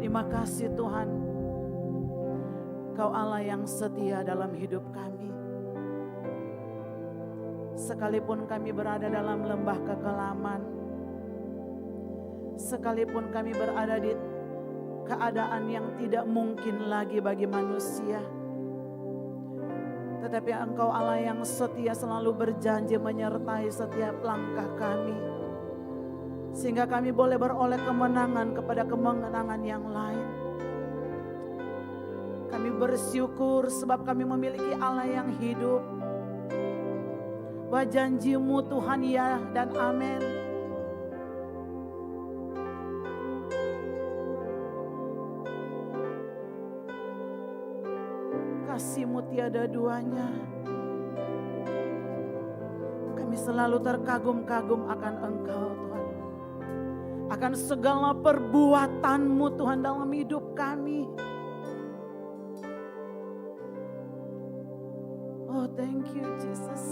Terima kasih Tuhan, Kau Allah yang setia dalam hidup kami. Sekalipun kami berada dalam lembah kekelaman, sekalipun kami berada di keadaan yang tidak mungkin lagi bagi manusia, tetapi Engkau Allah yang setia selalu berjanji menyertai setiap langkah kami, sehingga kami boleh beroleh kemenangan kepada kemenangan yang lain. Kami bersyukur sebab kami memiliki Allah yang hidup. Bahwa janji-Mu Tuhan ya dan amin. Kasih-Mu tiada duanya. Kami selalu terkagum-kagum akan Engkau Tuhan. Akan segala perbuatan-Mu Tuhan dalam hidup kami. Oh, thank you Jesus.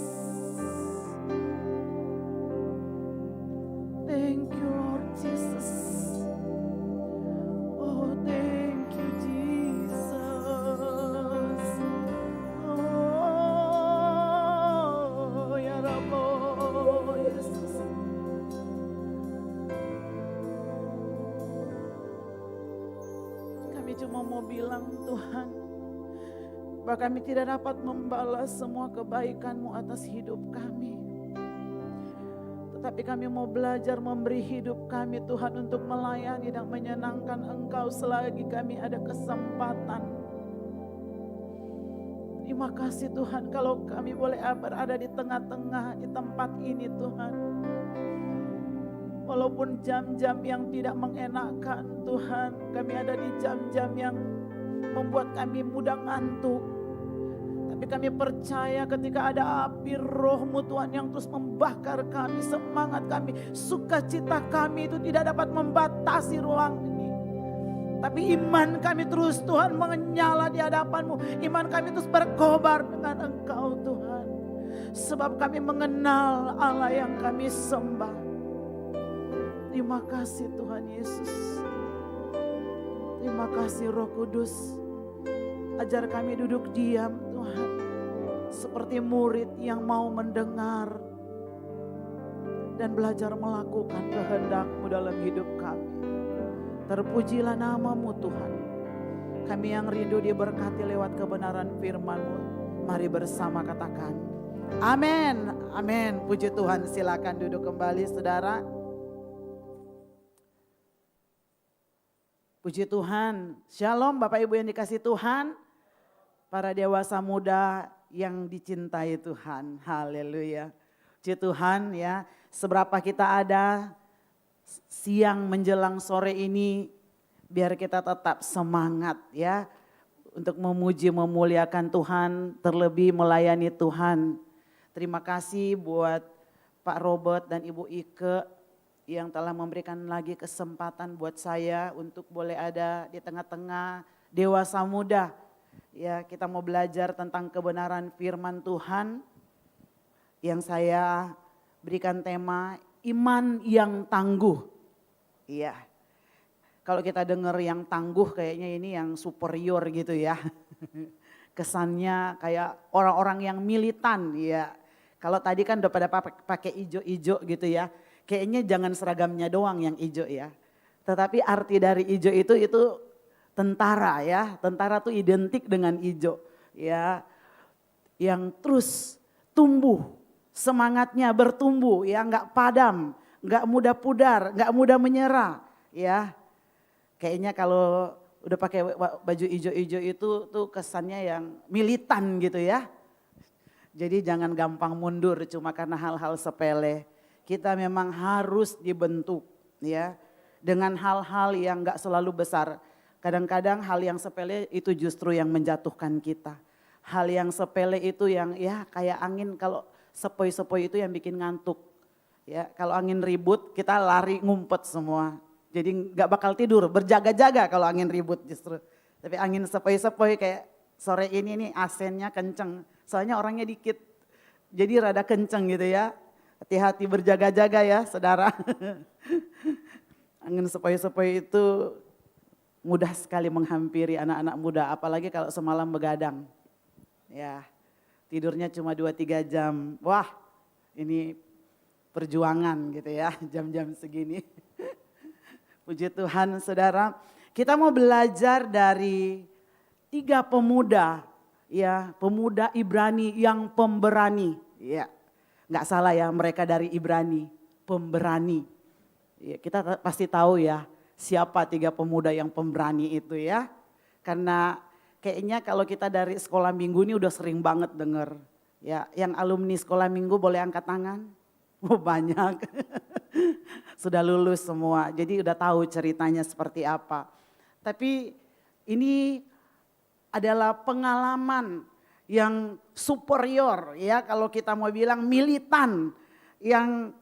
Thank you Lord Jesus. Oh, thank you Jesus. Oh, ya Rabbi Yesus. Kami cuma mau bilang Tuhan, bahwa kami tidak dapat membalas semua kebaikan-Mu atas hidup kami. Tetapi kami mau belajar memberi hidup kami Tuhan untuk melayani dan menyenangkan Engkau selagi kami ada kesempatan. Terima kasih Tuhan kalau kami boleh berada di tengah-tengah di tempat ini Tuhan. Walaupun jam-jam yang tidak mengenakan Tuhan, kami ada di jam-jam yang membuat kami mudah ngantuk. Tapi kami percaya ketika ada api Roh-Mu Tuhan yang terus membakar kami, semangat kami, sukacita kami itu tidak dapat membatasi ruang ini. Tapi iman kami terus Tuhan menyala di hadapan-Mu. Iman kami terus berkobar dengan Engkau Tuhan. Sebab kami mengenal Allah yang kami sembah. Terima kasih Tuhan Yesus. Terima kasih Roh Kudus. Ajar kami duduk diam Tuhan, seperti murid yang mau mendengar dan belajar melakukan kehendak-Mu dalam hidup kami. Terpujilah nama-Mu Tuhan. Kami yang rindu diberkati lewat kebenaran firman-Mu. Mari bersama katakan amin, amin. Puji Tuhan, silakan duduk kembali saudara. Puji Tuhan, shalom Bapak Ibu yang dikasih Tuhan. Para dewasa muda yang dicintai Tuhan, haleluya. Puji Tuhan ya, seberapa kita ada siang menjelang sore ini, biar kita tetap semangat ya. Untuk memuji memuliakan Tuhan, terlebih melayani Tuhan. Terima kasih buat Pak Robert dan Ibu Ike yang telah memberikan lagi kesempatan buat saya untuk boleh ada di tengah-tengah dewasa muda. Ya, kita mau belajar tentang kebenaran firman Tuhan yang saya berikan tema iman yang tangguh. Iya, kalau kita dengar yang tangguh kayaknya ini yang superior gitu ya. Kesannya kayak orang-orang yang militan ya. Kalau tadi kan udah pada pakai ijo-ijo gitu ya. Kayaknya jangan seragamnya doang yang ijo ya. Tetapi arti dari ijo itu tentara ya, tentara tuh identik dengan hijau ya, yang terus tumbuh, semangatnya bertumbuh ya, nggak padam, nggak mudah pudar, nggak mudah menyerah ya. Kayaknya kalau udah pakai baju hijau-hijau itu tuh kesannya yang militan gitu ya. Jadi jangan gampang mundur cuma karena hal-hal sepele. Kita memang harus dibentuk ya dengan hal-hal yang nggak selalu besar. Kadang-kadang hal yang sepele itu justru yang menjatuhkan kita. Hal yang sepele itu yang ya kayak angin, kalau sepoi-sepoi itu yang bikin ngantuk. Ya, kalau angin ribut kita lari ngumpet semua. Jadi nggak bakal tidur, berjaga-jaga kalau angin ribut justru. Tapi angin sepoi-sepoi kayak sore ini nih AC-nya kenceng. Soalnya orangnya dikit. Jadi rada kenceng gitu ya. Hati-hati berjaga-jaga ya saudara. Angin sepoi-sepoi itu mudah sekali menghampiri anak-anak muda, apalagi kalau semalam begadang. Ya, tidurnya cuma 2-3 jam. Wah, ini perjuangan gitu ya, jam-jam segini. Puji Tuhan saudara, kita mau belajar dari 3 pemuda, ya, pemuda Ibrani yang pemberani. Ya, nggak salah ya, mereka dari Ibrani, pemberani. Ya, kita pasti tahu ya siapa 3 pemuda yang pemberani itu ya. Karena kayaknya kalau kita dari sekolah minggu ini udah sering banget denger. Ya, yang alumni sekolah minggu boleh angkat tangan? Oh banyak, sudah lulus semua, jadi udah tahu ceritanya seperti apa. Tapi ini adalah pengalaman yang superior ya, kalau kita mau bilang militan, yang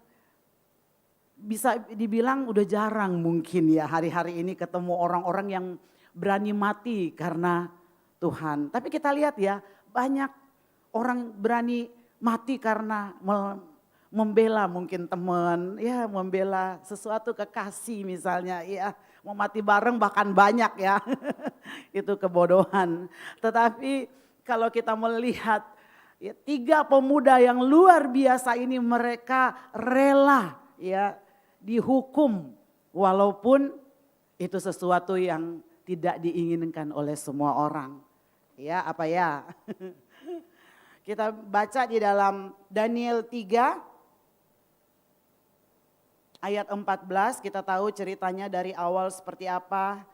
bisa dibilang udah jarang mungkin ya hari-hari ini ketemu orang-orang yang berani mati karena Tuhan. Tapi kita lihat ya, banyak orang berani mati karena membela mungkin teman, ya membela sesuatu kekasih misalnya, ya mau mati bareng bahkan banyak ya, itu kebodohan. Tetapi kalau kita melihat ya, 3 pemuda yang luar biasa ini, mereka rela ya dihukum walaupun itu sesuatu yang tidak diinginkan oleh semua orang. Ya apa ya? Kita baca di dalam Daniel 3 ayat 14, kita tahu ceritanya dari awal seperti apa.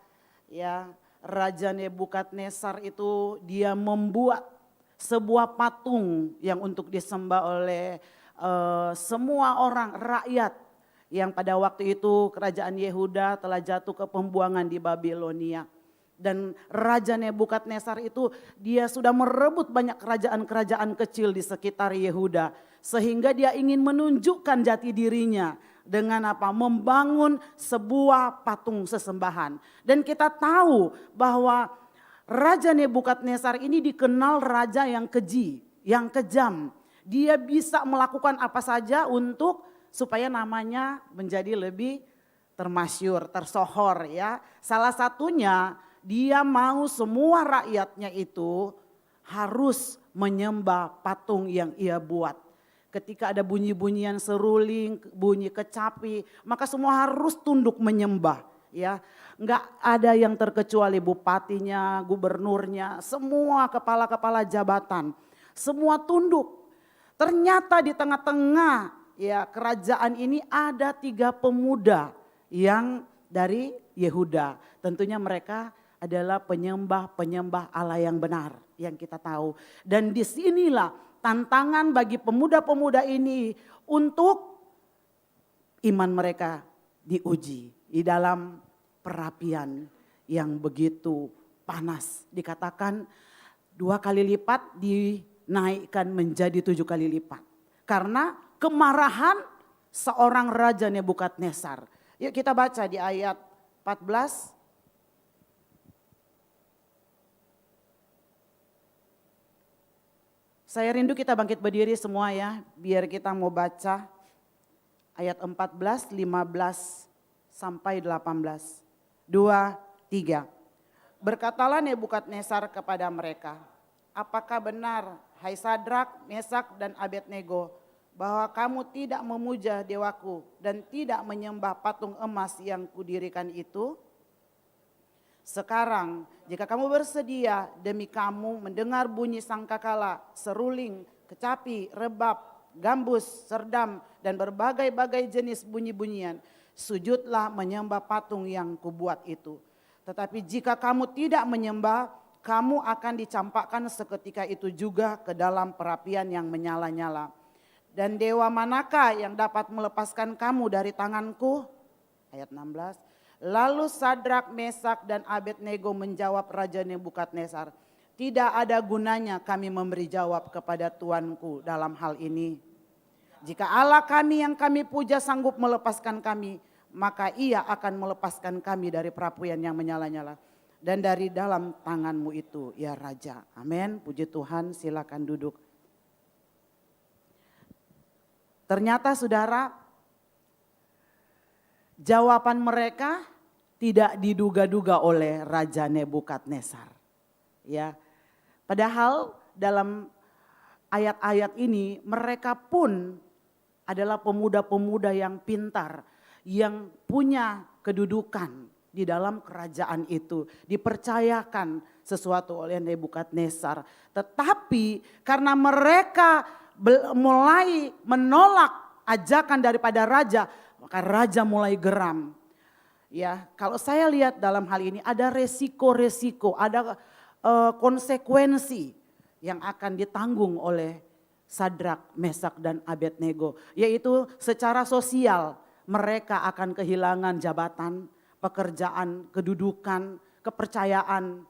Ya, Raja Nebukadnezar itu dia membuat sebuah patung yang untuk disembah oleh semua orang rakyat yang pada waktu itu kerajaan Yehuda telah jatuh ke pembuangan di Babilonia. Dan Raja Nebukadnezar itu dia sudah merebut banyak kerajaan-kerajaan kecil di sekitar Yehuda. Sehingga dia ingin menunjukkan jati dirinya dengan apa? Membangun sebuah patung sesembahan. Dan kita tahu bahwa Raja Nebukadnezar ini dikenal raja yang keji, yang kejam. Dia bisa melakukan apa saja untuk supaya namanya menjadi lebih termasyur, tersohor ya. Salah satunya dia mau semua rakyatnya itu harus menyembah patung yang ia buat. Ketika ada bunyi-bunyian seruling, bunyi kecapi, maka semua harus tunduk menyembah. Ya, nggak ada yang terkecuali bupatinya, gubernurnya, semua kepala-kepala jabatan, semua tunduk. Ternyata di tengah-tengah ya kerajaan ini ada 3 pemuda yang dari Yehuda. Tentunya mereka adalah penyembah-penyembah Allah yang benar yang kita tahu. Dan disinilah tantangan bagi pemuda-pemuda ini untuk iman mereka diuji di dalam perapian yang begitu panas. Dikatakan 2 kali lipat dinaikkan menjadi 7 kali lipat. Karena kemarahan seorang Raja Nebukadnezar. Yuk kita baca di ayat 14. Saya rindu kita bangkit berdiri semua ya, biar kita mau baca ayat 14, 15 sampai 18. 2, 3. Berkatalah Nebukadnezar kepada mereka, apakah benar hai Sadrak, Mesak dan Abednego bahwa kamu tidak memuja dewaku dan tidak menyembah patung emas yang kudirikan itu? Sekarang jika kamu bersedia demi kamu mendengar bunyi sangkakala, seruling, kecapi, rebab, gambus, serdam dan berbagai-bagai jenis bunyi-bunyian, sujudlah menyembah patung yang kubuat itu. Tetapi jika kamu tidak menyembah, kamu akan dicampakkan seketika itu juga ke dalam perapian yang menyala-nyala. Dan dewa manakah yang dapat melepaskan kamu dari tanganku? Ayat 16. Lalu Sadrak, Mesak dan Abednego menjawab Raja Nebukadnezar, tidak ada gunanya kami memberi jawab kepada tuanku dalam hal ini. Jika Allah kami yang kami puja sanggup melepaskan kami, maka ia akan melepaskan kami dari perapian yang menyala-nyala dan dari dalam tanganmu itu ya Raja. Amin, puji Tuhan, silakan duduk. Ternyata saudara, jawaban mereka tidak diduga-duga oleh Raja Nebukadnezar. Ya. Padahal dalam ayat-ayat ini mereka pun adalah pemuda-pemuda yang pintar, yang punya kedudukan di dalam kerajaan itu, dipercayakan sesuatu oleh Nebukadnezar. Tetapi karena mereka mulai menolak ajakan daripada raja, maka raja mulai geram. Ya, kalau saya lihat dalam hal ini ada resiko-resiko, ada konsekuensi yang akan ditanggung oleh Sadrak, Mesak dan Abednego, yaitu secara sosial mereka akan kehilangan jabatan, pekerjaan, kedudukan, kepercayaan.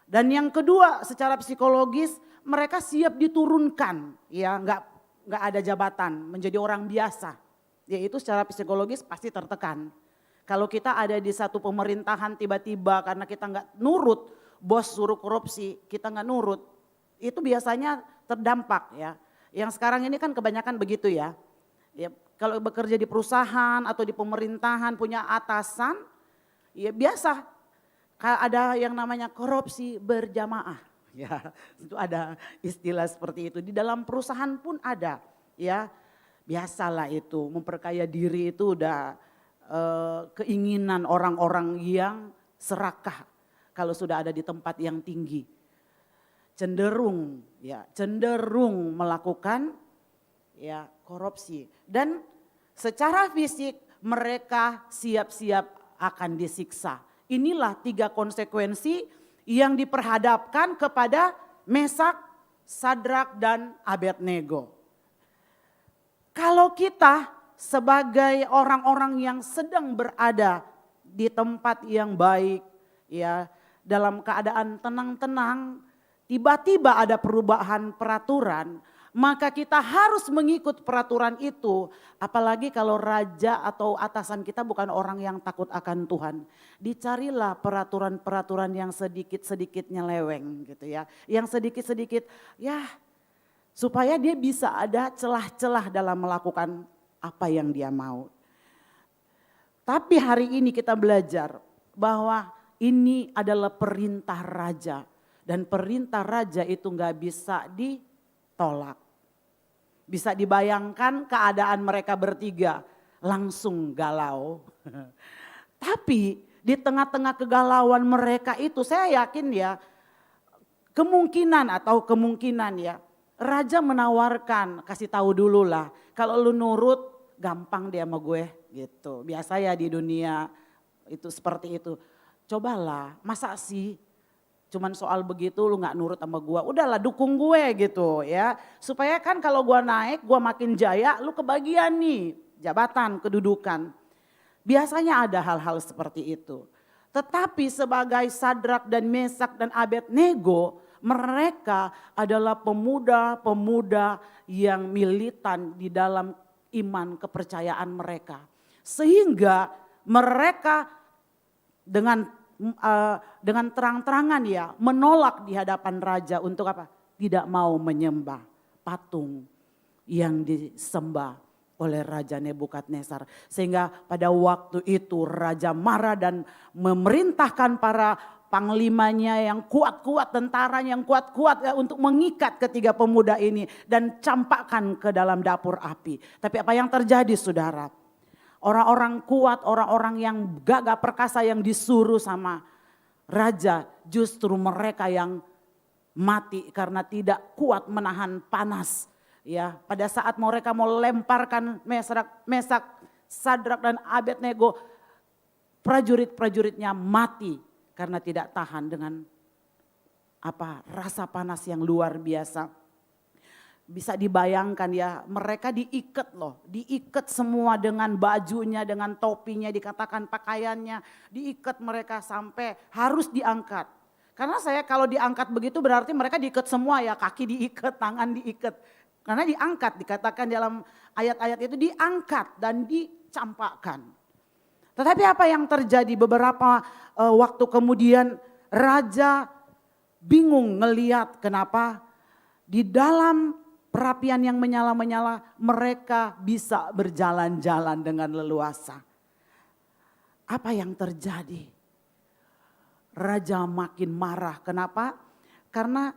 Dan yang kedua, secara psikologis mereka siap diturunkan, ya nggak ada jabatan, menjadi orang biasa, yaitu secara psikologis pasti tertekan. Kalau kita ada di satu pemerintahan tiba-tiba karena kita nggak nurut, bos suruh korupsi, kita nggak nurut, itu biasanya terdampak ya. Yang sekarang ini kan kebanyakan begitu ya. Ya, kalau bekerja di perusahaan atau di pemerintahan punya atasan, ya biasa ada yang namanya korupsi berjamaah. Ya, itu ada istilah seperti itu. Di dalam perusahaan pun ada, ya. Biasalah itu, memperkaya diri itu udah keinginan orang-orang yang serakah. Kalau sudah ada di tempat yang tinggi, cenderung melakukan ya korupsi, dan secara fisik mereka siap-siap akan disiksa. Inilah 3 konsekuensi yang diperhadapkan kepada Mesak, Sadrak dan Abednego. Kalau kita sebagai orang-orang yang sedang berada di tempat yang baik, ya, dalam keadaan tenang-tenang, tiba-tiba ada perubahan peraturan, maka kita harus mengikut peraturan itu. Apalagi kalau raja atau atasan kita bukan orang yang takut akan Tuhan. Dicarilah peraturan-peraturan yang sedikit-sedikit nyeleweng gitu ya. Yang sedikit-sedikit ya supaya dia bisa ada celah-celah dalam melakukan apa yang dia mau. Tapi hari ini kita belajar bahwa ini adalah perintah raja. Dan perintah raja itu gak bisa ditolak. Bisa dibayangkan keadaan mereka bertiga langsung galau. Tapi di tengah-tengah kegalauan mereka itu saya yakin ya kemungkinan ya raja menawarkan, kasih tahu dulu lah, kalau lu nurut gampang dia sama gue gitu. Biasa ya di dunia itu seperti itu. Cobalah, masa sih cuman soal begitu lu gak nurut sama gue, udahlah dukung gue gitu ya. Supaya kan kalau gue naik, gue makin jaya, lu kebagian nih jabatan, kedudukan. Biasanya ada hal-hal seperti itu. Tetapi sebagai Sadrak dan Mesak dan Abednego, mereka adalah pemuda-pemuda yang militan di dalam iman kepercayaan mereka. Sehingga mereka dengan terang-terangan ya menolak di hadapan raja untuk apa? Tidak mau menyembah patung yang disembah oleh Raja Nebukadnezar. Sehingga pada waktu itu raja marah dan memerintahkan para panglimanya yang kuat-kuat, tentaranya yang kuat-kuat ya, untuk mengikat ketiga pemuda ini dan campakkan ke dalam dapur api. Tapi apa yang terjadi saudara? Orang-orang kuat, orang-orang yang gagah perkasa yang disuruh sama raja, justru mereka yang mati karena tidak kuat menahan panas. Ya, pada saat mereka mau lemparkan Mesak, Sadrak dan Abednego, prajurit-prajuritnya mati karena tidak tahan dengan rasa panas yang luar biasa. Bisa dibayangkan ya, mereka diikat loh, diikat semua dengan bajunya, dengan topinya, dikatakan pakaiannya, diikat mereka sampai harus diangkat. Karena saya kalau diangkat begitu berarti mereka diikat semua ya, kaki diikat, tangan diikat. Karena diangkat, dikatakan dalam ayat-ayat itu diangkat dan dicampakkan. Tetapi apa yang terjadi beberapa waktu kemudian raja bingung ngeliat kenapa di dalam perapian yang menyala-menyala mereka bisa berjalan-jalan dengan leluasa. Apa yang terjadi? Raja makin marah. Kenapa? Karena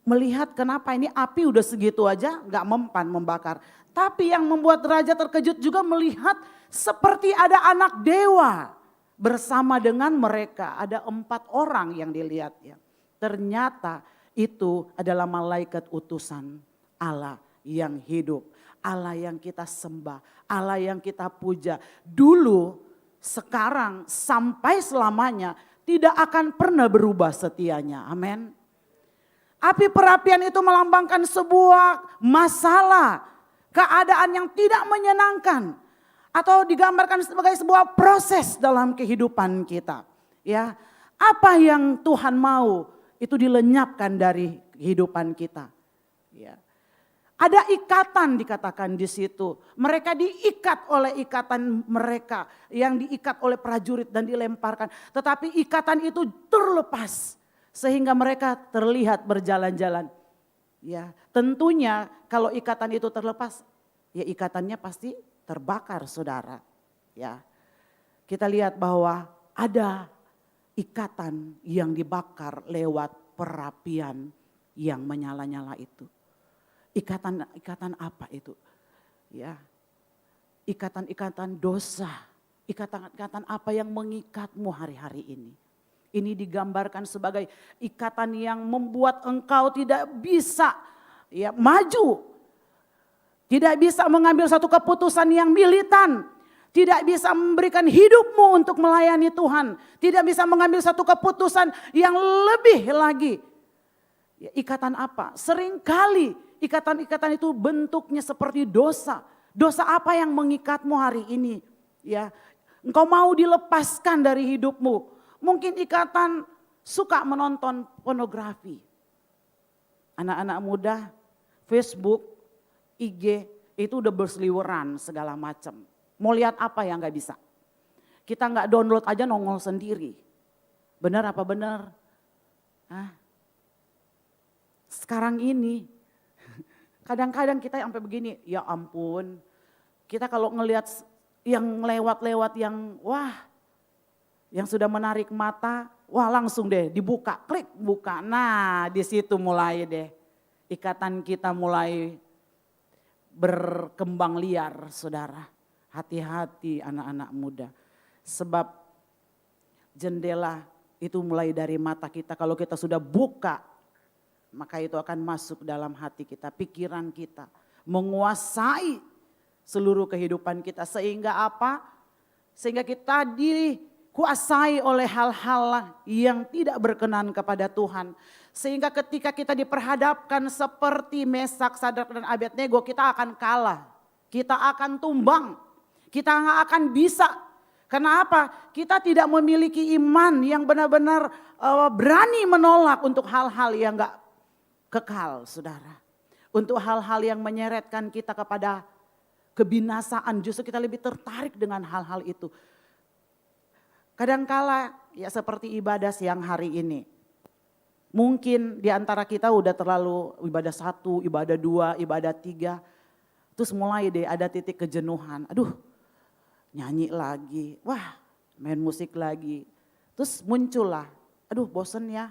melihat kenapa ini api udah segitu aja gak mempan membakar. Tapi yang membuat raja terkejut juga melihat seperti ada anak dewa bersama dengan mereka. Ada 4 orang yang dilihatnya. Ternyata itu adalah malaikat utusan Allah yang hidup. Allah yang kita sembah, Allah yang kita puja. Dulu, sekarang, sampai selamanya tidak akan pernah berubah setianya. Amin. Api perapian itu melambangkan sebuah masalah, keadaan yang tidak menyenangkan. Atau digambarkan sebagai sebuah proses dalam kehidupan kita. Ya, apa yang Tuhan mau itu dilenyapkan dari kehidupan kita. Ya. Ada ikatan dikatakan di situ. Mereka diikat oleh ikatan mereka yang diikat oleh prajurit dan dilemparkan. Tetapi ikatan itu terlepas sehingga mereka terlihat berjalan-jalan. Ya, tentunya kalau ikatan itu terlepas, ya ikatannya pasti terbakar, saudara. Ya, kita lihat bahwa ada ikatan yang dibakar lewat perapian yang menyala-nyala itu. Ikatan apa itu? Ya, ikatan dosa. Ikatan apa yang mengikatmu hari-hari ini? Ini digambarkan sebagai ikatan yang membuat engkau tidak bisa ya maju. Tidak bisa mengambil satu keputusan yang militan. Tidak bisa memberikan hidupmu untuk melayani Tuhan. Tidak bisa mengambil satu keputusan yang lebih lagi. Ya, ikatan apa? Seringkali ikatan-ikatan itu bentuknya seperti dosa. Dosa apa yang mengikatmu hari ini? Ya, engkau mau dilepaskan dari hidupmu. Mungkin ikatan suka menonton pornografi. Anak-anak muda, Facebook, IG itu udah berseliweran segala macam. Mau lihat apa yang gak bisa. Kita gak download aja nongol sendiri. Benar apa benar? Sekarang ini kadang-kadang kita sampai begini, ya ampun. Kita kalau ngelihat yang lewat-lewat yang wah, yang sudah menarik mata, wah langsung deh dibuka, klik buka. Nah di situ mulai deh ikatan kita mulai berkembang liar, saudara. Hati-hati anak-anak muda. Sebab jendela itu mulai dari mata kita. Kalau kita sudah buka, maka itu akan masuk dalam hati kita, pikiran kita. Menguasai seluruh kehidupan kita. Sehingga apa? Sehingga kita dikuasai oleh hal-hal yang tidak berkenan kepada Tuhan. Sehingga ketika kita diperhadapkan seperti Mesak, Sadrak dan Abednego, kita akan kalah. Kita akan tumbang. Kita nggak akan bisa. Kenapa? Kita tidak memiliki iman yang benar-benar berani menolak untuk hal-hal yang nggak kekal, saudara. Untuk hal-hal yang menyeretkan kita kepada kebinasaan, justru kita lebih tertarik dengan hal-hal itu. Kadangkala ya seperti ibadah siang hari ini. Mungkin di antara kita udah terlalu ibadah 1, ibadah 2, ibadah 3. Terus mulai deh ada titik kejenuhan. Aduh, nyanyi lagi. Wah, main musik lagi. Terus muncullah, aduh bosen ya.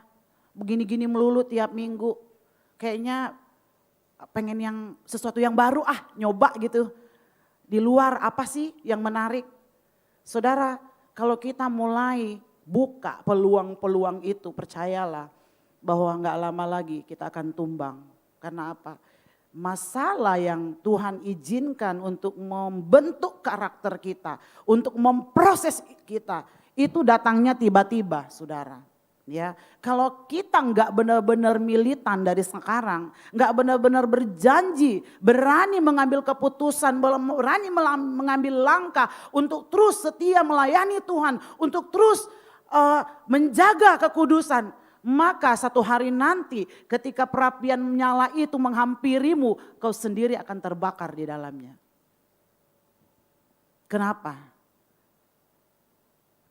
Begini-gini melulu tiap minggu. Kayaknya pengen yang sesuatu yang baru nyoba gitu. Di luar apa sih yang menarik? Saudara, kalau kita mulai buka peluang-peluang itu, percayalah bahwa gak lama lagi kita akan tumbang. Karena apa? Masalah yang Tuhan izinkan untuk membentuk karakter kita, untuk memproses kita, itu datangnya tiba-tiba, saudara. Ya, kalau kita nggak benar-benar militan dari sekarang, nggak benar-benar berjanji, berani mengambil keputusan, berani mengambil langkah untuk terus setia melayani Tuhan, untuk terus menjaga kekudusan, maka satu hari nanti ketika perapian menyala itu menghampirimu, kau sendiri akan terbakar di dalamnya. Kenapa?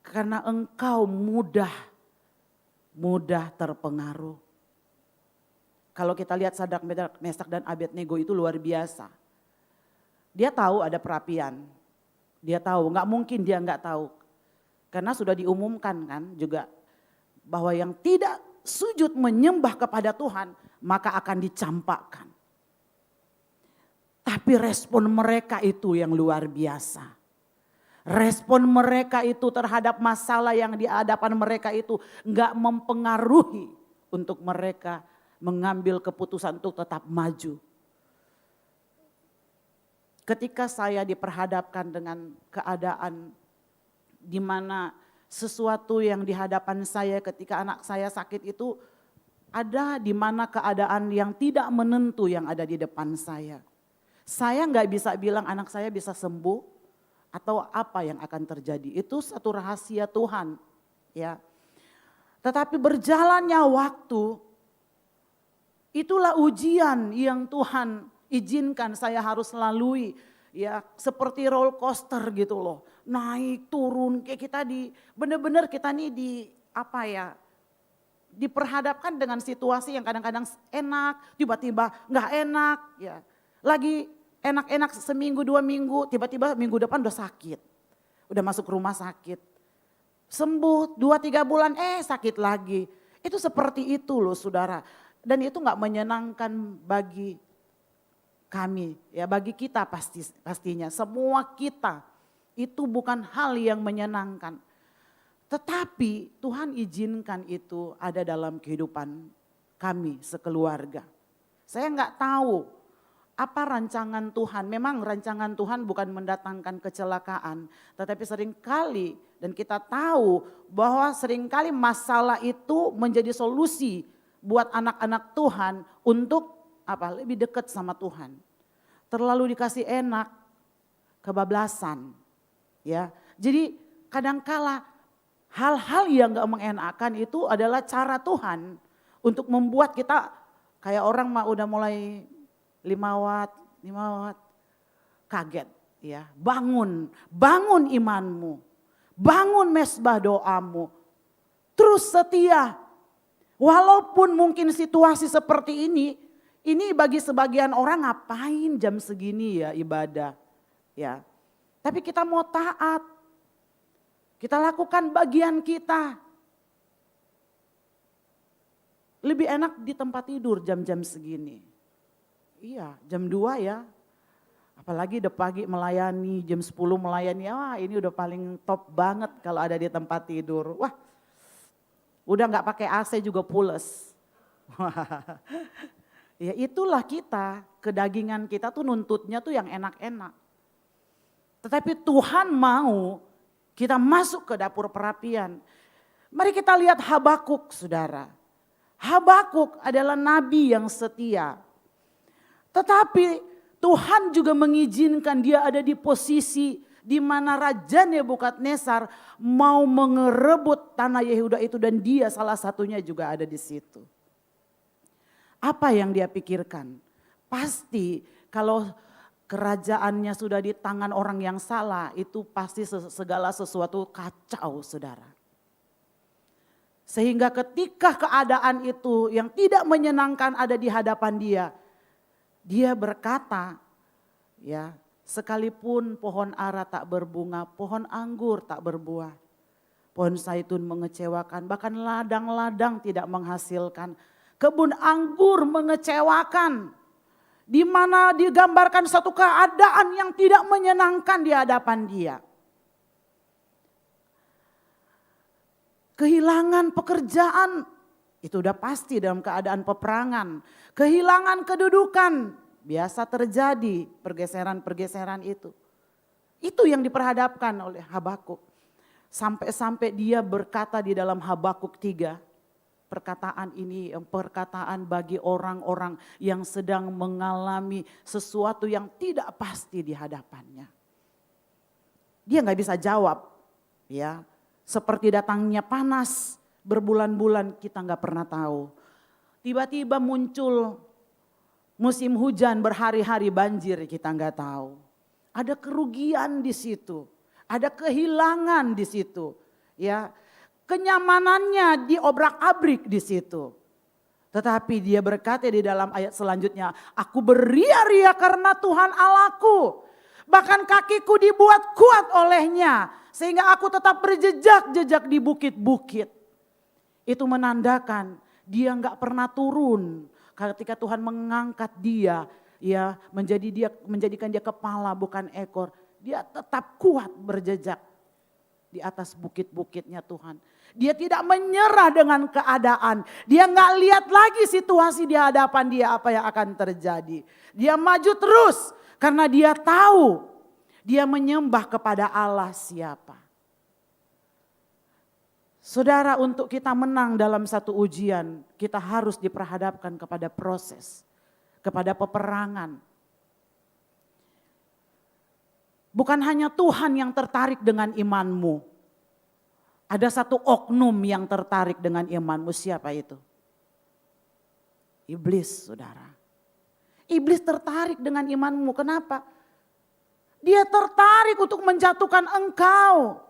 Karena engkau mudah terpengaruh. Kalau kita lihat Sadrak, Mesak dan Abednego itu luar biasa. Dia tahu ada perapian. Dia tahu, gak mungkin dia gak tahu. Karena sudah diumumkan kan juga bahwa yang tidak sujud menyembah kepada Tuhan maka akan dicampakkan. Tapi respon mereka itu yang luar biasa. Respon mereka itu terhadap masalah yang di hadapan mereka itu enggak mempengaruhi untuk mereka mengambil keputusan untuk tetap maju. Ketika saya diperhadapkan dengan keadaan di mana sesuatu yang di hadapan saya ketika anak saya sakit itu ada di mana keadaan yang tidak menentu yang ada di depan saya. Saya nggak bisa bilang anak saya bisa sembuh atau apa yang akan terjadi. Itu satu rahasia Tuhan, ya. Tetapi berjalannya waktu, itulah ujian yang Tuhan izinkan saya harus lalui, ya. Seperti roller coaster gitu loh, naik turun kayak kita benar-benar kita nih diperhadapkan dengan situasi yang kadang-kadang enak, tiba-tiba nggak enak, ya. Lagi enak-enak seminggu 2 minggu, tiba-tiba minggu depan udah sakit. Udah masuk rumah sakit. Sembuh 2-3 bulan, sakit lagi. Itu seperti itu loh saudara. Dan itu gak menyenangkan bagi kami, ya bagi kita pastinya. Semua kita itu bukan hal yang menyenangkan. Tetapi Tuhan izinkan itu ada dalam kehidupan kami sekeluarga. Saya gak tahu apa rancangan Tuhan. Memang rancangan Tuhan bukan mendatangkan kecelakaan. Tetapi seringkali dan kita tahu bahwa seringkali masalah itu menjadi solusi buat anak-anak Tuhan untuk lebih dekat sama Tuhan. Terlalu dikasih enak, kebablasan. Ya, jadi kadangkala hal-hal yang gak mengenakan itu adalah cara Tuhan untuk membuat kita kayak orang udah mulai 5 watt, kaget ya. Bangun imanmu, bangun mesbah doamu, terus setia. Walaupun mungkin situasi seperti ini bagi sebagian orang ngapain jam segini ya ibadah ya. Tapi kita mau taat, kita lakukan bagian kita. Lebih enak di tempat tidur jam-jam segini. Iya, jam 2 ya. Apalagi udah pagi melayani, jam 10 melayani. Wah, ini udah paling top banget kalau ada di tempat tidur. Wah, udah gak pakai AC juga pules. Ya itulah kita, kedagingan kita tuh nuntutnya tuh yang enak-enak. Tetapi Tuhan mau kita masuk ke dapur perapian. Mari kita lihat Habakuk saudara. Habakuk adalah nabi yang setia. Tetapi Tuhan juga mengizinkan dia ada di posisi di mana Raja Nebukadnezar mau mengerebut tanah Yehuda itu dan dia salah satunya juga ada di situ. Apa yang dia pikirkan? Pasti kalau kerajaannya sudah di tangan orang yang salah itu pasti segala sesuatu kacau saudara. Sehingga ketika keadaan itu yang tidak menyenangkan ada di hadapan dia berkata, ya, sekalipun pohon ara tak berbunga, pohon anggur tak berbuah, pohon zaitun mengecewakan, bahkan ladang-ladang tidak menghasilkan, kebun anggur mengecewakan, di mana digambarkan satu keadaan yang tidak menyenangkan di hadapan dia. Kehilangan pekerjaan, itu udah pasti dalam keadaan peperangan. Kehilangan kedudukan, biasa terjadi pergeseran-pergeseran itu. Itu yang diperhadapkan oleh Habakuk. Sampai-sampai dia berkata di dalam Habakuk 3. Perkataan ini perkataan bagi orang-orang yang sedang mengalami sesuatu yang tidak pasti di hadapannya. Dia gak bisa jawab, ya. Seperti datangnya panas berbulan-bulan kita gak pernah tahu. Tiba-tiba muncul musim hujan berhari-hari banjir kita gak tahu. Ada kerugian di situ, ada kehilangan di situ, ya. Kenyamanannya diobrak-abrik di situ. Tetapi dia berkata di dalam ayat selanjutnya, aku beria-ria karena Tuhan Allahku. Bahkan kakiku dibuat kuat olehnya. sehingga aku tetap berjejak-jejak di bukit-bukit. Itu menandakan dia nggak pernah turun. Ketika Tuhan mengangkat dia, ya menjadikan dia kepala bukan ekor. Dia tetap kuat berjejak di atas bukit-bukitnya Tuhan. Dia tidak menyerah dengan keadaan. Dia nggak lihat lagi situasi di hadapan dia apa yang akan terjadi. Dia maju terus karena dia tahu dia menyembah kepada Allah siapa. Saudara, untuk kita menang dalam satu ujian, kita harus diperhadapkan kepada proses, kepada peperangan. Bukan hanya Tuhan yang tertarik dengan imanmu. Ada satu oknum yang tertarik dengan imanmu, siapa itu? Iblis, saudara. Iblis tertarik dengan imanmu, kenapa? Dia tertarik untuk menjatuhkan engkau.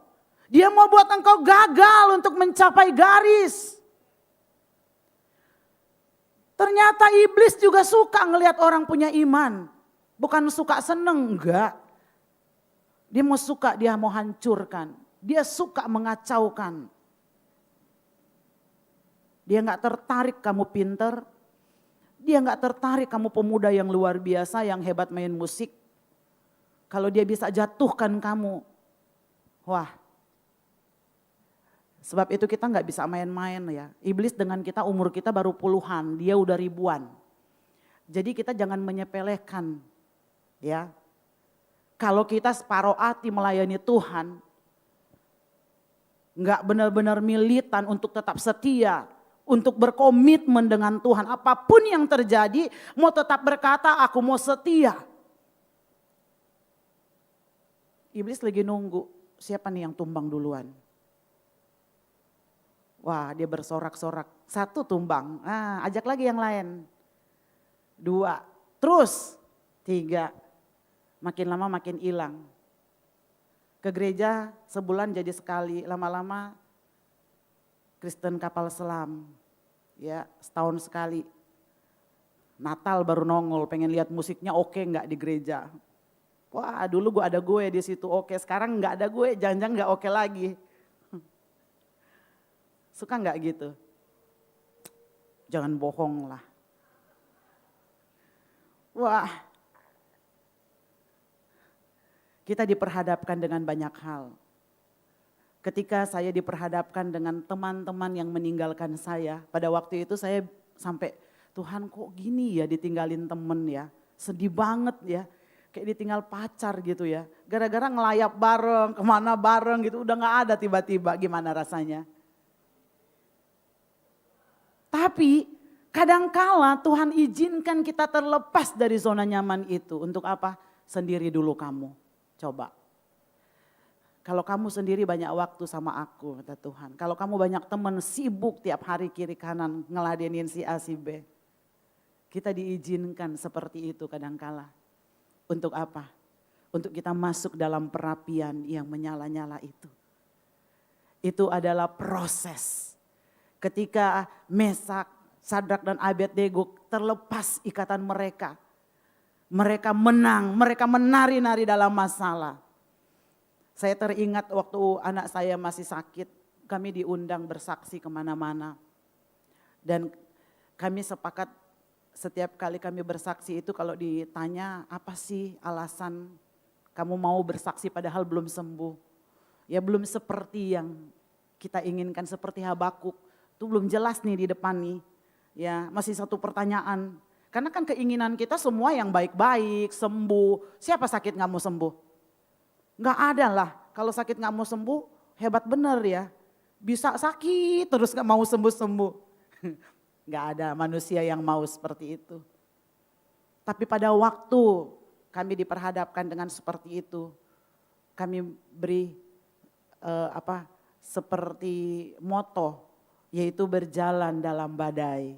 Dia mau buat engkau gagal untuk mencapai garis. Ternyata iblis juga suka ngelihat orang punya iman. Bukan suka seneng, enggak. Dia mau suka, dia mau hancurkan. Dia suka mengacaukan. Dia gak tertarik kamu pinter. Dia gak tertarik kamu pemuda yang luar biasa, yang hebat main musik. Kalau dia bisa jatuhkan kamu, wah. Sebab itu kita gak bisa main-main ya. Iblis dengan kita, umur kita baru puluhan, dia udah ribuan. Jadi kita jangan menyepelekan ya. Kalau kita separuh hati melayani Tuhan, nggak benar-benar militan untuk tetap setia, untuk berkomitmen dengan Tuhan. Apapun yang terjadi, mau tetap berkata aku mau setia. Iblis lagi nunggu, siapa nih yang tumbang duluan? Wah, dia bersorak-sorak, satu tumbang, ajak lagi yang lain. 2, terus 3. Makin lama makin hilang. Ke gereja sebulan jadi sekali, lama-lama Kristen kapal selam. Ya, setahun sekali. Natal baru nongol, pengen lihat musiknya oke nggak di gereja. Wah, dulu ada gue di situ oke, sekarang nggak ada gue, jangan-jangan nggak oke lagi. Suka nggak gitu? Jangan bohong lah. Wah. Kita diperhadapkan dengan banyak hal. Ketika saya diperhadapkan dengan teman-teman yang meninggalkan saya, pada waktu itu saya sampai, Tuhan kok gini ya ditinggalin temen ya, sedih banget ya, kayak ditinggal pacar gitu ya. Gara-gara ngelayap bareng, kemana bareng gitu, udah gak ada tiba-tiba, gimana rasanya. Tapi kadangkala Tuhan izinkan kita terlepas dari zona nyaman itu, untuk apa? Sendiri dulu kamu. Coba, kalau kamu sendiri banyak waktu sama aku, kata Tuhan. Kalau kamu banyak teman sibuk tiap hari kiri kanan ngeladenin si A si B. Kita diizinkan seperti itu kadangkala. Untuk apa? Untuk kita masuk dalam perapian yang menyala-nyala itu. Itu adalah proses. Ketika Mesak, Sadrak dan Abednego terlepas ikatan mereka. Mereka menang, mereka menari-nari dalam masalah. Saya teringat waktu anak saya masih sakit, kami diundang bersaksi kemana-mana. Dan kami sepakat setiap kali kami bersaksi itu kalau ditanya apa sih alasan kamu mau bersaksi padahal belum sembuh. Ya belum seperti yang kita inginkan, seperti Habakuk. Itu belum jelas nih di depan nih. Ya masih satu pertanyaan. Karena kan keinginan kita semua yang baik-baik, sembuh. Siapa sakit gak mau sembuh? Gak ada lah. Kalau sakit gak mau sembuh, hebat bener ya. Bisa sakit terus gak mau sembuh-sembuh. Gak ada manusia yang mau seperti itu. Tapi pada waktu kami diperhadapkan dengan seperti itu, kami beri seperti moto, yaitu berjalan dalam badai.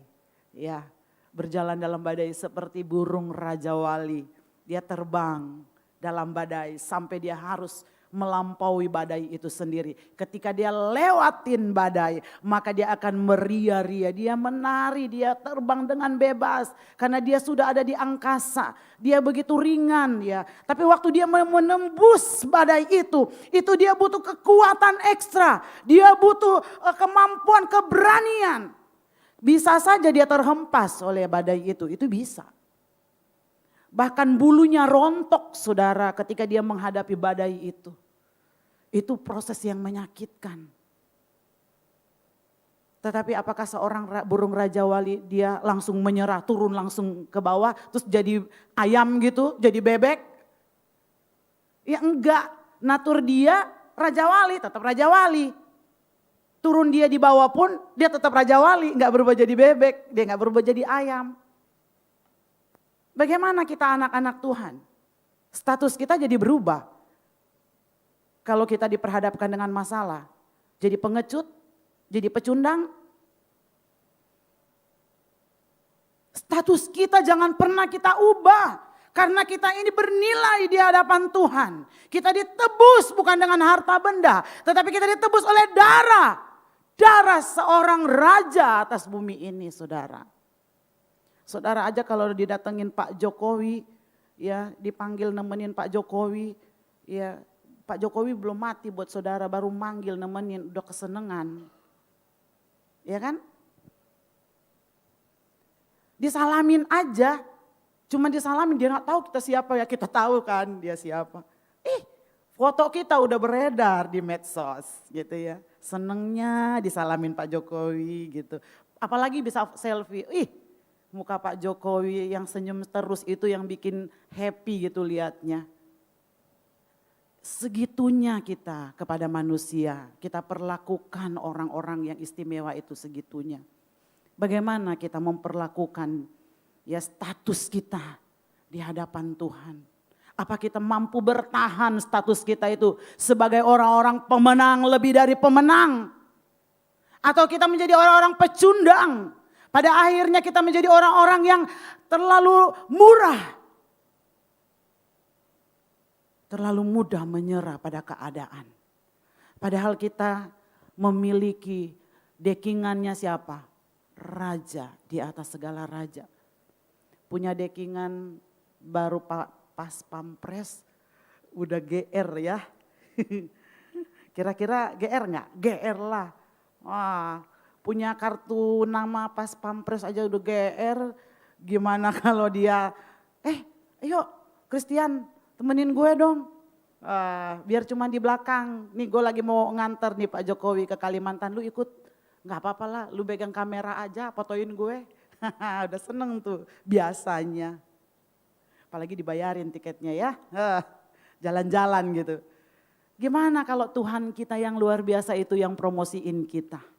Ya. Berjalan dalam badai seperti burung Raja Wali. Dia terbang dalam badai sampai dia harus melampaui badai itu sendiri. Ketika dia lewatin badai, maka dia akan meria-ria, dia menari, dia terbang dengan bebas. Karena dia sudah ada di angkasa, dia begitu ringan ya. Tapi waktu dia menembus badai itu dia butuh kekuatan ekstra. Dia butuh kemampuan, keberanian. Bisa saja dia terhempas oleh badai itu bisa. Bahkan bulunya rontok saudara ketika dia menghadapi badai itu. Itu proses yang menyakitkan. Tetapi apakah seorang burung Raja Wali dia langsung menyerah, turun langsung ke bawah terus jadi ayam gitu, jadi bebek? Ya enggak, natur dia Raja Wali, tetap Raja Wali. Turun dia di bawah pun dia tetap Raja Wali, enggak berubah jadi bebek, dia enggak berubah jadi ayam. Bagaimana kita anak-anak Tuhan? Status kita jadi berubah. Kalau kita diperhadapkan dengan masalah. Jadi pengecut, jadi pecundang. Status kita jangan pernah kita ubah. Karena kita ini bernilai di hadapan Tuhan. Kita ditebus bukan dengan harta benda. Tetapi kita ditebus oleh darah. Darah seorang raja atas bumi ini saudara. Saudara aja kalau didatengin Pak Jokowi, ya dipanggil nemenin Pak Jokowi, ya Pak Jokowi belum mati buat saudara, baru manggil nemenin, udah kesenengan. Ya kan? Disalamin aja, cuma disalamin dia gak tahu kita siapa ya, kita tahu kan dia siapa. Foto kita udah beredar di medsos gitu ya. Senengnya disalamin Pak Jokowi gitu. Apalagi bisa selfie, muka Pak Jokowi yang senyum terus itu yang bikin happy gitu liatnya. Segitunya kita kepada manusia, kita perlakukan orang-orang yang istimewa itu segitunya. Bagaimana kita memperlakukan ya status kita di hadapan Tuhan. Apa kita mampu bertahan status kita itu sebagai orang-orang pemenang lebih dari pemenang? Atau kita menjadi orang-orang pecundang? Pada akhirnya kita menjadi orang-orang yang terlalu murah. Terlalu mudah menyerah pada keadaan. Padahal kita memiliki dekingannya siapa? Raja di atas segala raja. Punya dekingan baru pas pampres udah GR ya. Kira-kira GR enggak? GR lah. Wah. Punya kartu nama pas pampres aja udah GR, gimana kalau dia, ayo Christian temenin gue dong, biar cuma di belakang, nih gue lagi mau nganter nih Pak Jokowi ke Kalimantan, lu ikut, gak apa-apa lah, lu pegang kamera aja, fotoin gue, udah seneng tuh biasanya. Apalagi dibayarin tiketnya ya, jalan-jalan gitu. Gimana kalau Tuhan kita yang luar biasa itu yang promosiin kita?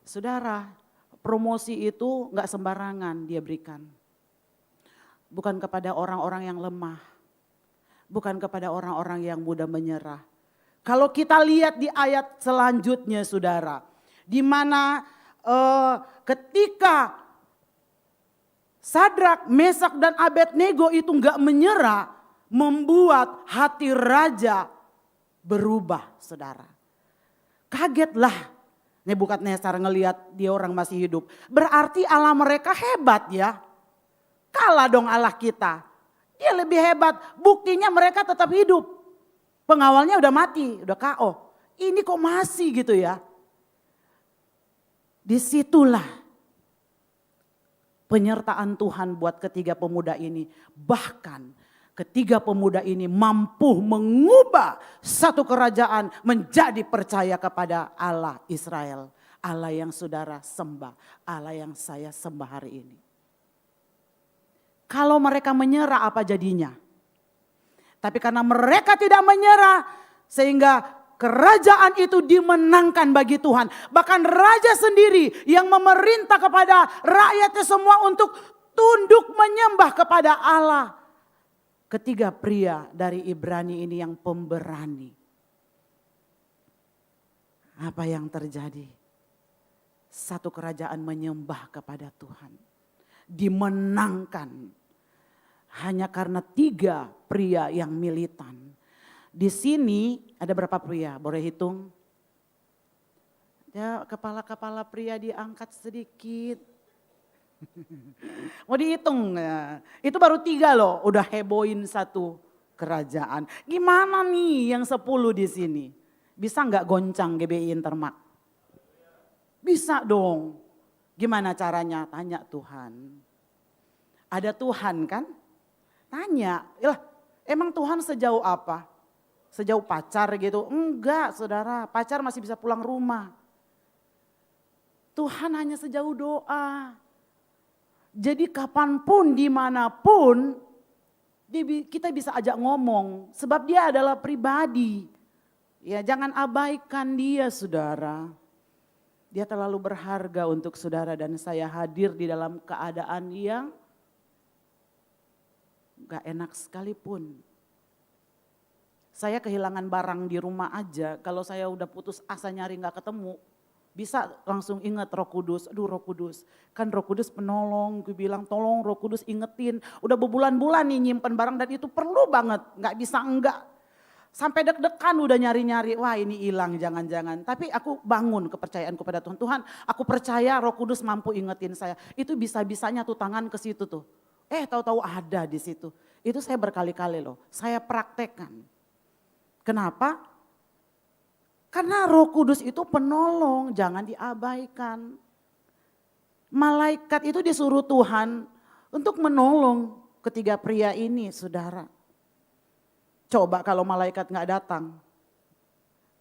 Saudara, promosi itu gak sembarangan dia berikan. Bukan kepada orang-orang yang lemah. Bukan kepada orang-orang yang mudah menyerah. Kalau kita lihat di ayat selanjutnya saudara. Di mana ketika Sadrak, Mesak dan Abednego itu gak menyerah. Membuat hati raja berubah saudara. Kagetlah. Nebukadnezar ngelihat dia orang masih hidup. Berarti Allah mereka hebat ya. Kalah dong Allah kita. Dia lebih hebat. Buktinya mereka tetap hidup. Pengawalnya udah mati, udah KO. Ini kok masih gitu ya. Disitulah penyertaan Tuhan buat ketiga pemuda ini. Bahkan ketiga pemuda ini mampu mengubah satu kerajaan menjadi percaya kepada Allah Israel. Allah yang saudara sembah, Allah yang saya sembah hari ini. Kalau mereka menyerah apa jadinya? Tapi karena mereka tidak menyerah sehingga kerajaan itu dimenangkan bagi Tuhan. Bahkan raja sendiri yang memerintah kepada rakyatnya semua untuk tunduk menyembah kepada Allah. Ketiga pria dari Ibrani ini yang pemberani. Apa yang terjadi? Satu kerajaan menyembah kepada Tuhan. Dimenangkan. Hanya karena tiga pria yang militan. Di sini ada berapa pria? Boleh hitung? Ya, kepala-kepala pria diangkat sedikit. Mau dihitung ya. Itu baru 3 loh, udah hebohin satu kerajaan. Gimana nih yang 10 di sini? Bisa nggak goncang GBI Intermak? Bisa dong. Gimana caranya? Tanya Tuhan. Ada Tuhan kan? Tanya. Lah, emang Tuhan sejauh apa? Sejauh pacar gitu? Enggak saudara, pacar masih bisa pulang rumah. Tuhan hanya sejauh doa. Jadi kapanpun, dimanapun, kita bisa ajak ngomong. Sebab dia adalah pribadi. Ya, jangan abaikan dia saudara. Dia terlalu berharga untuk saudara dan saya hadir di dalam keadaan yang gak enak sekalipun. Saya kehilangan barang di rumah aja, kalau saya udah putus asa nyari gak ketemu, bisa langsung ingat Roh Kudus. Aduh Roh Kudus, kan Roh Kudus penolong, gue bilang tolong Roh Kudus ingetin. Udah berbulan-bulan nih nyimpen barang dan itu perlu banget, gak bisa enggak. Sampai deg-degan udah nyari-nyari, wah ini hilang jangan-jangan. Tapi aku bangun kepercayaanku pada Tuhan. Tuhan aku percaya Roh Kudus mampu ingetin saya. Itu bisa-bisanya tuh tangan ke situ tuh. Tahu-tahu ada di situ. Itu saya berkali-kali loh, saya praktekkan. Kenapa? Karena Roh Kudus itu penolong, jangan diabaikan. Malaikat itu disuruh Tuhan untuk menolong ketiga pria ini, saudara. Coba kalau malaikat gak datang,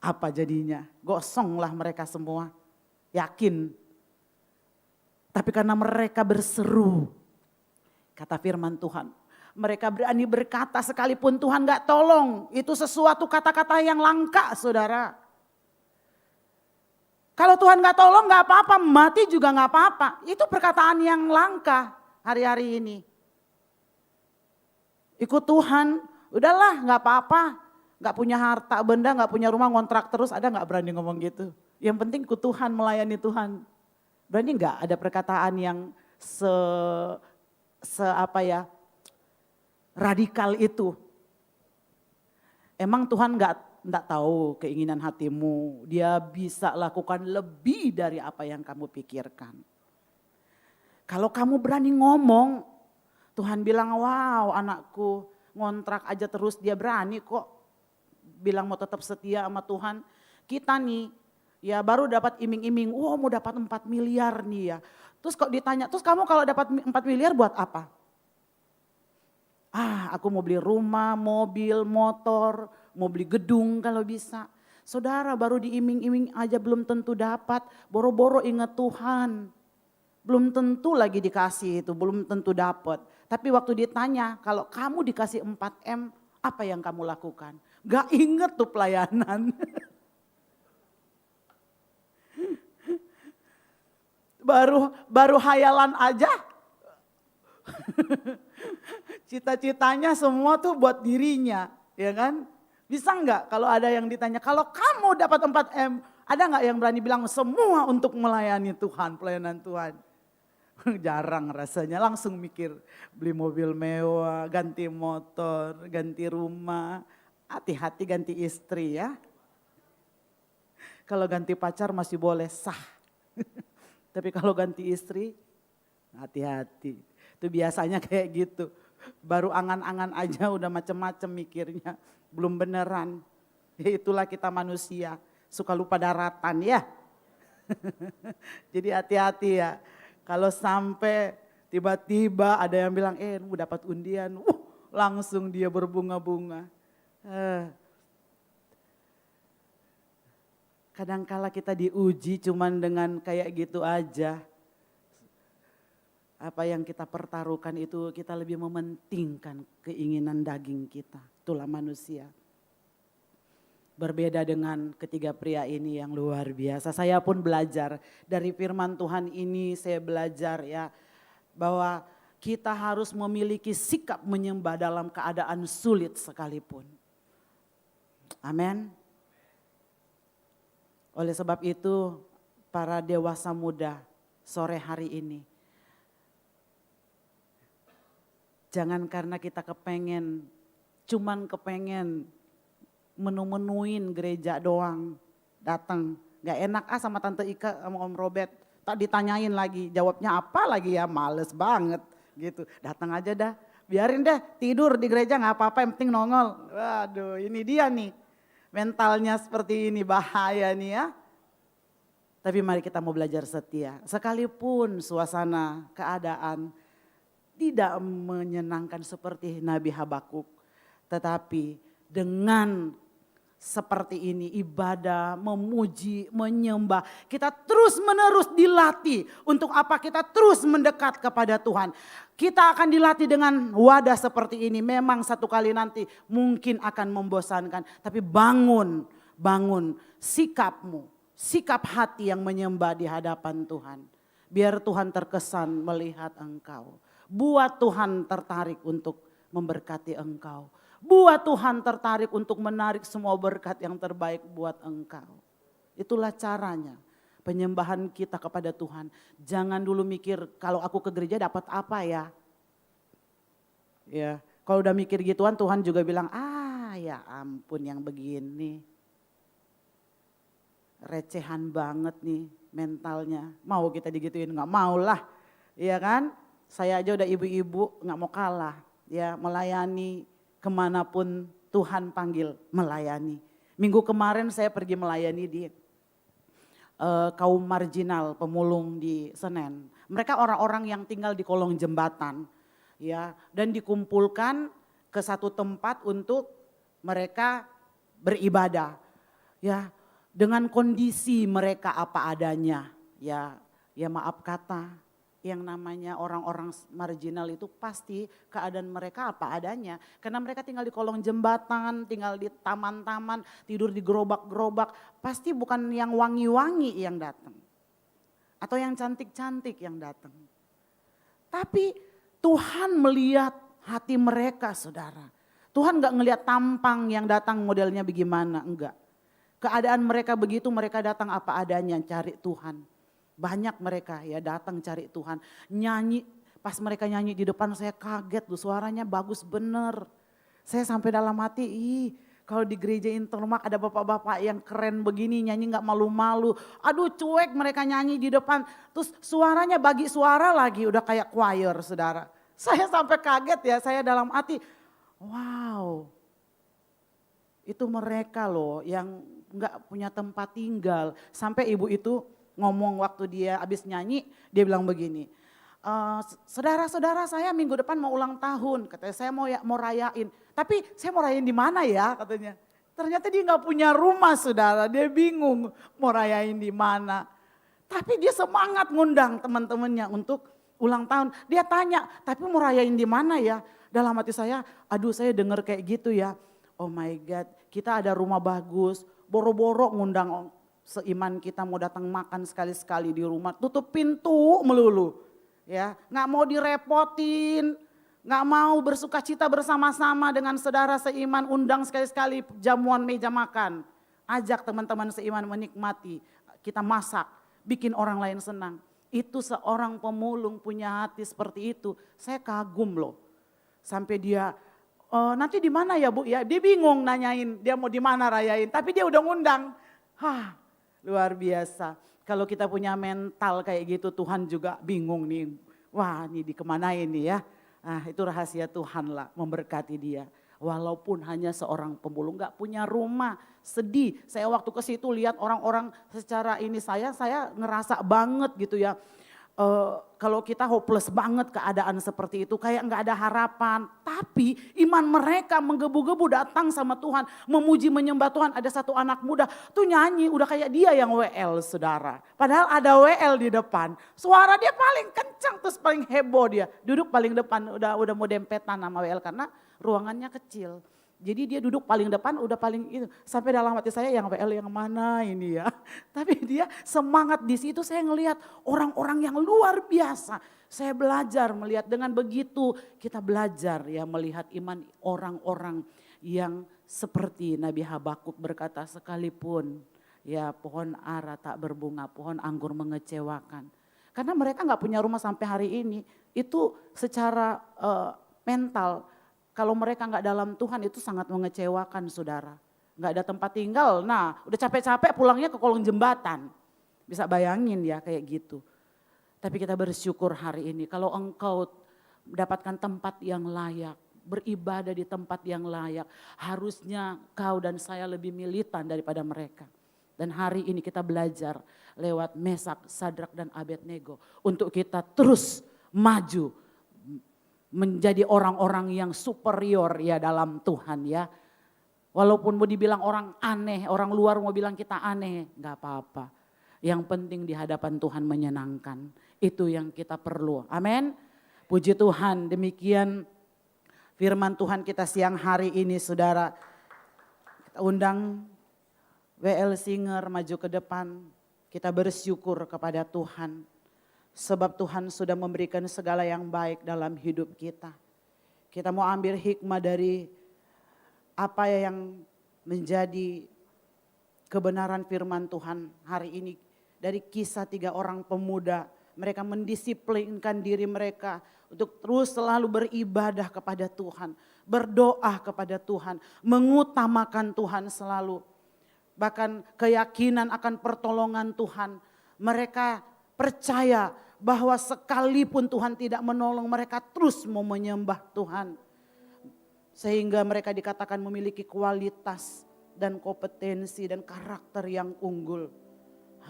apa jadinya? Gosonglah mereka semua, yakin. Tapi karena mereka berseru, kata firman Tuhan, mereka berani berkata sekalipun Tuhan gak tolong, itu sesuatu kata-kata yang langka, saudara. Kalau Tuhan gak tolong gak apa-apa, mati juga gak apa-apa. Itu perkataan yang langka hari-hari ini. Ikut Tuhan, udahlah gak apa-apa. Gak punya harta benda, gak punya rumah, ngontrak terus, ada gak berani ngomong gitu? Yang penting ikut Tuhan, melayani Tuhan. Berani gak ada perkataan yang radikal itu? Emang Tuhan enggak tahu keinginan hatimu. Dia bisa lakukan lebih dari apa yang kamu pikirkan. Kalau kamu berani ngomong, Tuhan bilang, wow anakku ngontrak aja terus dia berani kok. Bilang mau tetap setia sama Tuhan. Kita nih ya baru dapat iming-iming, mau dapat 4 miliar nih ya. Terus kok ditanya, terus kamu kalau dapat 4 miliar buat apa? Aku mau beli rumah, mobil, motor, mau beli gedung kalau bisa. Saudara baru diiming-iming aja belum tentu dapat, boro-boro ingat Tuhan. Belum tentu lagi dikasih itu, belum tentu dapat. Tapi waktu ditanya, kalau kamu dikasih 4M, apa yang kamu lakukan? Gak inget tuh pelayanan. baru hayalan aja. Cita-citanya semua tuh buat dirinya, ya kan? Bisa enggak kalau ada yang ditanya, kalau kamu dapat 4M, ada enggak yang berani bilang semua untuk melayani Tuhan, pelayanan Tuhan? Jarang rasanya, langsung mikir beli mobil mewah, ganti motor, ganti rumah, hati-hati ganti istri ya. Kalau ganti pacar masih boleh sah, tapi kalau ganti istri hati-hati. Itu biasanya kayak gitu. Baru angan-angan aja udah macem-macem mikirnya. Belum beneran. Ya itulah kita manusia. Suka lupa daratan ya. Jadi hati-hati ya. Kalau sampai tiba-tiba ada yang bilang dapat undian. Langsung dia berbunga-bunga. Kadangkala kita diuji cuman dengan kayak gitu aja. Apa yang kita pertaruhkan itu kita lebih mementingkan keinginan daging kita. Itulah manusia. Berbeda dengan ketiga pria ini yang luar biasa. Saya pun belajar dari firman Tuhan ini, saya belajar ya bahwa kita harus memiliki sikap menyembah dalam keadaan sulit sekalipun. Amin. Oleh sebab itu para dewasa muda sore hari ini, jangan karena kita cuman kepengen menu-menuin gereja doang. Datang, gak enak sama Tante Ika sama Om Robert. Tak ditanyain lagi, jawabnya apa lagi ya, males banget gitu. Datang aja dah, biarin deh tidur di gereja gak apa-apa, yang penting nongol. Waduh, ini dia nih, mentalnya seperti ini, bahaya nih ya. Tapi mari kita mau belajar setia, sekalipun suasana, keadaan tidak menyenangkan seperti Nabi Habakuk. Tetapi dengan seperti ini ibadah, memuji, menyembah. Kita terus menerus dilatih. Untuk apa? Kita terus mendekat kepada Tuhan. Kita akan dilatih dengan wadah seperti ini. Memang satu kali nanti mungkin akan membosankan. Tapi bangun sikapmu. Sikap hati yang menyembah di hadapan Tuhan. Biar Tuhan terkesan melihat engkau. Buat Tuhan tertarik untuk memberkati engkau. Buat Tuhan tertarik untuk menarik semua berkat yang terbaik buat engkau. Itulah caranya penyembahan kita kepada Tuhan. Jangan dulu mikir kalau aku ke gereja dapat apa ya. Ya, kalau udah mikir gituan Tuhan juga bilang, ya ampun yang begini. Recehan banget nih mentalnya. Mau kita digituin? Gak mau lah. Iya kan? Saya aja udah ibu-ibu gak mau kalah. Ya, melayani kemanapun Tuhan panggil, melayani. Minggu kemarin saya pergi melayani di kaum marginal, pemulung di Senen. Mereka orang-orang yang tinggal di kolong jembatan. Ya, dan dikumpulkan ke satu tempat untuk mereka beribadah. Ya, dengan kondisi mereka apa adanya. Ya maaf kata. Yang namanya orang-orang marginal itu pasti keadaan mereka apa adanya. Karena mereka tinggal di kolong jembatan, tinggal di taman-taman, tidur di gerobak-gerobak. Pasti bukan yang wangi-wangi yang datang. Atau yang cantik-cantik yang datang. Tapi Tuhan melihat hati mereka saudara. Tuhan gak ngelihat tampang yang datang modelnya bagaimana, enggak. Keadaan mereka begitu, mereka datang apa adanya cari Tuhan. Banyak mereka ya datang cari Tuhan. Nyanyi, pas mereka nyanyi di depan saya kaget tuh suaranya bagus bener. Saya sampai dalam hati, kalau di gereja Intermak ada bapak-bapak yang keren begini nyanyi gak malu-malu. Aduh cuek mereka nyanyi di depan. Terus suaranya bagi suara lagi udah kayak choir saudara. Saya sampai kaget ya, saya dalam hati, wow. Itu mereka loh yang gak punya tempat tinggal. Sampai ibu itu ngomong waktu dia habis nyanyi, dia bilang begini, saudara-saudara saya minggu depan mau ulang tahun, katanya saya mau rayain, tapi saya mau rayain di mana ya katanya. Ternyata dia nggak punya rumah saudara, dia bingung mau rayain di mana. Tapi dia semangat ngundang teman-temannya untuk ulang tahun. Dia tanya, tapi mau rayain di mana ya? Dalam hati saya, aduh saya dengar kayak gitu ya. Oh my God, kita ada rumah bagus, boro-boro ngundang seiman kita mau datang makan sekali-sekali di rumah, tutup pintu melulu. Ya, nggak mau direpotin, nggak mau bersuka cita bersama-sama dengan saudara seiman, undang sekali-sekali jamuan meja makan. Ajak teman-teman seiman menikmati, kita masak, bikin orang lain senang. Itu seorang pemulung punya hati seperti itu, saya kagum loh. Sampai dia, nanti di mana ya Bu ya? Dia bingung nanyain, dia mau di mana rayain, tapi dia udah ngundang. Luar biasa. Kalau kita punya mental kayak gitu Tuhan juga bingung nih. Wah ini di kemana ini ya. Itu rahasia Tuhan lah memberkati dia. Walaupun hanya seorang pemulung gak punya rumah. Sedih. Saya waktu ke situ lihat orang-orang secara ini saya ngerasa banget gitu ya. Kalau kita hopeless banget keadaan seperti itu, kayak nggak ada harapan. Tapi iman mereka menggebu-gebu datang sama Tuhan, memuji menyembah Tuhan. Ada satu anak muda tuh nyanyi udah kayak dia yang WL saudara. Padahal ada WL di depan, suara dia paling kencang terus paling heboh dia. Duduk paling depan udah mau dempetan sama WL karena ruangannya kecil. Jadi dia duduk paling depan udah paling itu. Sampai dalam hati saya yang WL yang mana ini ya. Tapi dia semangat di situ saya ngelihat orang-orang yang luar biasa. Saya belajar melihat dengan begitu kita belajar ya melihat iman orang-orang yang seperti Nabi Habakuk berkata sekalipun ya pohon ara tak berbunga, pohon anggur mengecewakan. Karena mereka gak punya rumah sampai hari ini. Itu secara mental. Kalau mereka nggak dalam Tuhan itu sangat mengecewakan saudara. nggak ada tempat tinggal. Nah udah capek-capek pulangnya ke kolong jembatan. Bisa bayangin ya kayak gitu. Tapi kita bersyukur hari ini kalau engkau mendapatkan tempat yang layak, beribadah di tempat yang layak. Harusnya kau dan saya lebih militan daripada mereka. Dan hari ini kita belajar lewat Mesak, Sadrak dan Abednego untuk kita terus maju menjadi orang-orang yang superior ya dalam Tuhan ya. Walaupun mau dibilang orang aneh, orang luar mau bilang kita aneh, gak apa-apa. Yang penting di hadapan Tuhan menyenangkan. Itu yang kita perlu. Amin. Puji Tuhan, demikian firman Tuhan kita siang hari ini saudara. Kita undang WL Singer maju ke depan. Kita bersyukur kepada Tuhan. Sebab Tuhan sudah memberikan segala yang baik dalam hidup kita. Kita mau ambil hikmah dari apa yang menjadi kebenaran firman Tuhan hari ini. Dari kisah 3 orang pemuda. Mereka mendisiplinkan diri mereka untuk terus selalu beribadah kepada Tuhan. Berdoa kepada Tuhan. Mengutamakan Tuhan selalu. Bahkan keyakinan akan pertolongan Tuhan. Mereka percaya bahwa sekalipun Tuhan tidak menolong, mereka terus mau menyembah Tuhan. Sehingga mereka dikatakan memiliki kualitas dan kompetensi dan karakter yang unggul.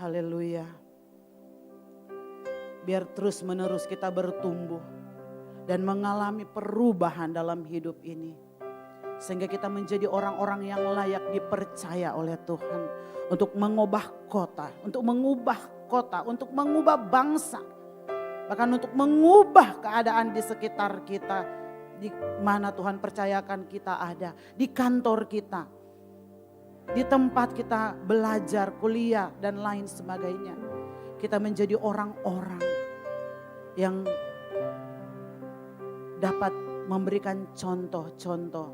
Haleluya. Biar terus menerus kita bertumbuh dan mengalami perubahan dalam hidup ini. Sehingga kita menjadi orang-orang yang layak dipercaya oleh Tuhan. Untuk mengubah kota, untuk mengubah bangsa. Bahkan untuk mengubah keadaan di sekitar kita. Di mana Tuhan percayakan kita ada. Di kantor kita. Di tempat kita belajar, kuliah dan lain sebagainya. Kita menjadi orang-orang yang dapat memberikan contoh-contoh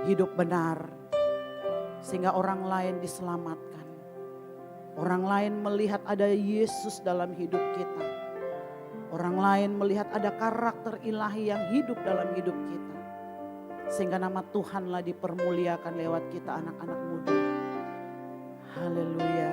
hidup benar. Sehingga orang lain diselamatkan. Orang lain melihat ada Yesus dalam hidup kita. Orang lain melihat ada karakter ilahi yang hidup dalam hidup kita. Sehingga nama Tuhanlah dipermuliakan lewat kita anak-anak muda. Haleluya.